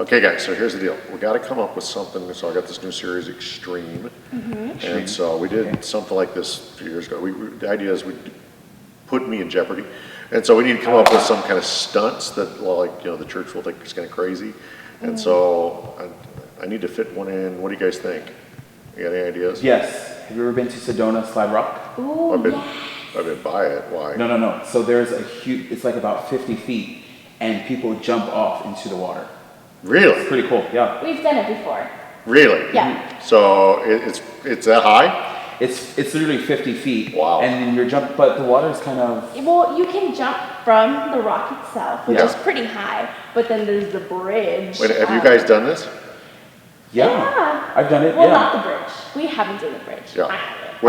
Okay guys, so here's the deal. We got to come up with something. So I got this new series, Xtreme. And so we did something like this a few years ago. The idea is we put me in jeopardy. And so we need to come up with some kind of stunts that, like, the church will think is kind of crazy. And so I need to fit one in. What do you guys think? You got any ideas? Yes. Have you ever been to Sedona Slide Rock? Ooh, I've been by it. Why? No. So there's a huge, it's like about 50 feet, and people jump off into the water. Really? It's pretty cool, yeah. We've done it before. Really? Yeah. So it's that high? It's literally 50 feet. Wow. And then you're jumping, but the water's kind of... Well, you can jump from the rock itself, which Yeah. is pretty high, but then there's the bridge. Wait, have you guys done this? Yeah. I've done it, Well, yeah. not the bridge. We haven't done the bridge. Yeah. I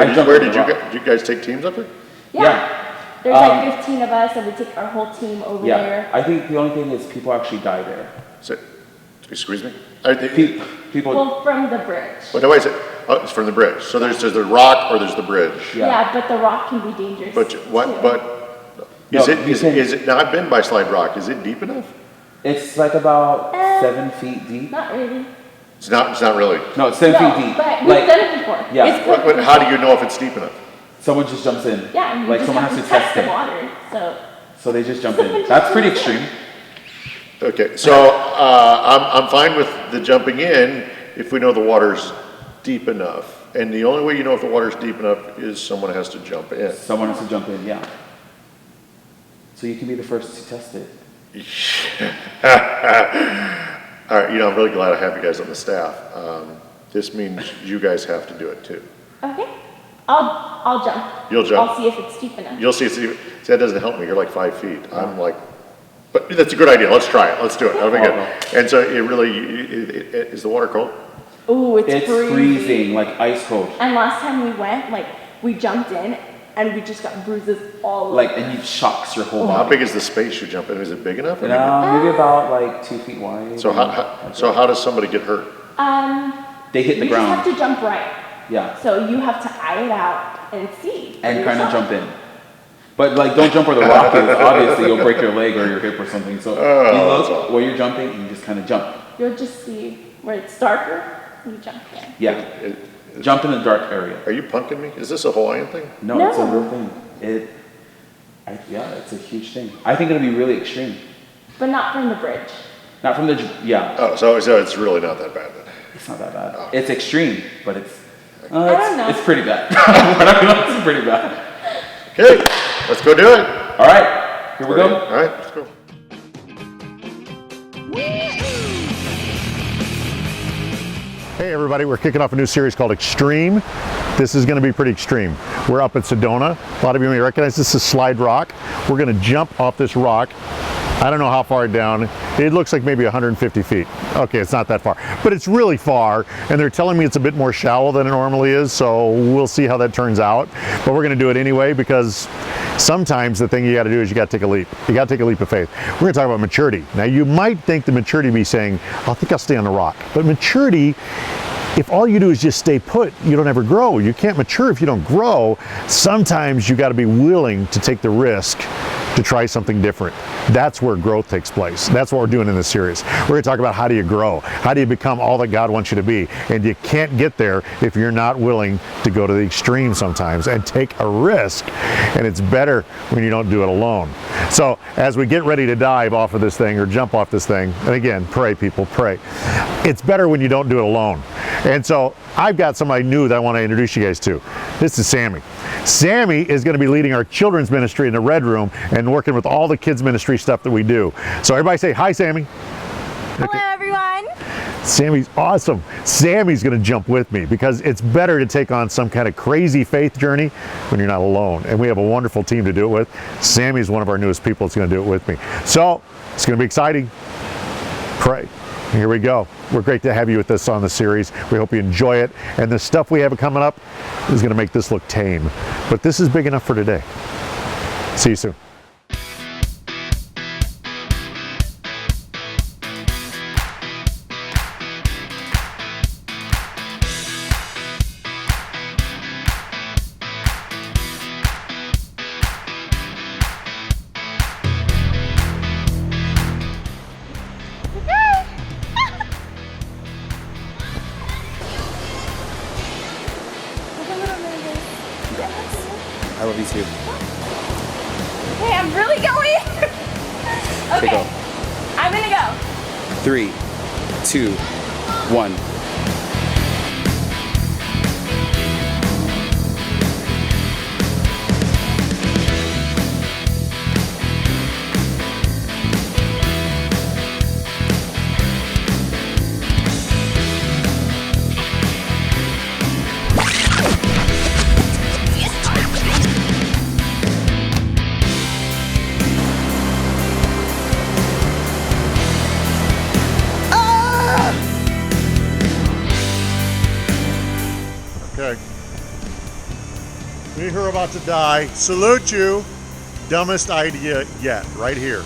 haven't. Where did you guys take teams up there? Yeah. There's like 15 of us, and we take our whole team over there. I think the only thing is people actually die there. Excuse me? People... Well, from the bridge. Wait, no, wait a second. Oh, it's from the bridge. So there's the rock or there's the bridge. Yeah, but the rock can be dangerous. But what? too. But No, is it? Now I've been by Slide Rock. Is it deep enough? It's like about 7 feet deep. Not really. It's not really. No, it's 7 feet deep. But we've done it before. Yeah. It's perfectly How do you know if it's deep enough? Someone just jumps in. Yeah, and you like just someone have has to to test the it. water. So they just jump in. That's pretty extreme. Okay, so I'm fine with the jumping in if we know the water's deep enough. And the only way you know if the water's deep enough is someone has to jump in. Someone has to jump in, yeah. So you can be the first to test it. All right, I'm really glad I have you guys on the staff. This means you guys have to do it too. Okay. I'll jump. You'll jump. I'll see if it's deep enough. You'll see. See, that doesn't help me. You're like 5 feet. I'm like, but that's a good idea. Let's try it. Let's do it. That'll be good. And so is the water cold? Ooh, it's freezing, like ice cold. And last time we went, we jumped in and we just got bruises all over. And it shocks your whole How body. big is the space you jump in? Is it big enough? Maybe about like 2 feet wide. So how does somebody get hurt? They hit the ground. You just have to jump right. Yeah. So you have to eye it out and see. And kind of jump in. But don't jump where the rock is. Obviously, you'll break your leg or your hip or something. So you look where you're jumping and you just kind of jump. You'll just see where it's darker, you jump in. Yeah. Jump in the dark area. Are you punking me? Is this a Hawaiian thing? No, it's a real thing. It's a huge thing. I think it'll be really extreme. But not from the bridge. Not from the, yeah. Oh, so it's really not that bad then. It's not that bad. It's extreme, but it's pretty bad. It's pretty bad. Okay, let's go do it. All right, here we go. All right, let's go. Hey everybody, we're kicking off a new series called Xtreme. This is going to be pretty extreme. We're up at Sedona. A lot of you may recognize this is Slide Rock. We're going to jump off this rock. I don't know how far down. It looks like maybe 150 feet. Okay, it's not that far, but it's really far, and they're telling me it's a bit more shallow than it normally is, so we'll see how that turns out. But we're gonna do it anyway because sometimes the thing you gotta do is you gotta take a leap. You gotta take a leap of faith. We're gonna talk about maturity. Now you might think the maturity be saying, I think I'll stay on the rock. But maturity, if all you do is just stay put, you don't ever grow. You can't mature if you don't grow. Sometimes you gotta be willing to take the risk to try something different. That's where growth takes place. That's what we're doing in this series. We're going to talk about how do you grow? How do you become all that God wants you to be? And you can't get there if you're not willing to go to the extreme sometimes and take a risk. And it's better when you don't do it alone. So as we get ready to dive off of this thing or jump off this thing, and again, pray people, pray. It's better when you don't do it alone. And so I've got somebody new that I want to introduce you guys to. This is Sammy. Sammy is going to be leading our children's ministry in the Red Room and working with all the kids ministry stuff that we do. So everybody say hi, Sammy. Hello, everyone. Sammy's awesome. Sammy's going to jump with me because it's better to take on some kind of crazy faith journey when you're not alone. And we have a wonderful team to do it with. Sammy's one of our newest people that's going to do it with me. So it's going to be exciting. Pray. Here we go. We're great to have you with us on the series. We hope you enjoy it. And the stuff we have coming up is going to make this look tame. But this is big enough for today. See you soon. I love you too. Hey, I'm really going. Okay, Okay, go. I'm gonna go. 3, 2, 1. Okay. We who are about to die, salute you. Dumbest idea yet, right here.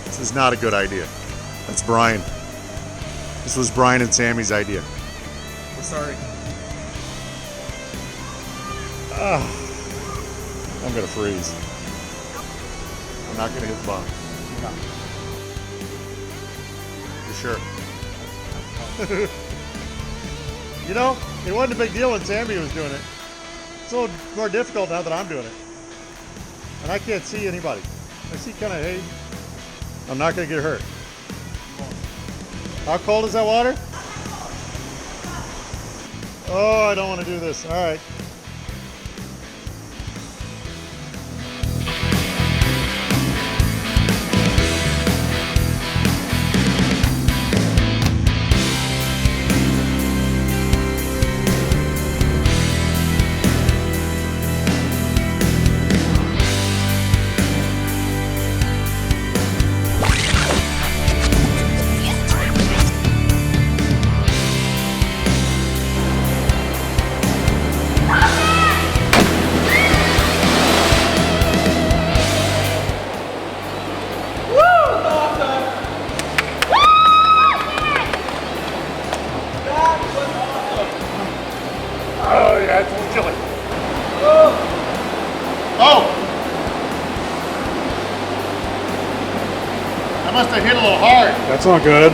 This is not a good idea. That's Brian. This was Brian and Sammy's idea. We're sorry. I'm gonna freeze. I'm not gonna hit the bottom. You sure? You know, it wasn't a big deal when Sammy was doing it. It's a little more difficult now that I'm doing it. And I can't see anybody. I see kind of haze. I'm not gonna get hurt. How cold is that water? Oh, I don't want to do this. All right. Oh, yeah, it's a little chilly. Oh! I must have hit a little hard. That's not good.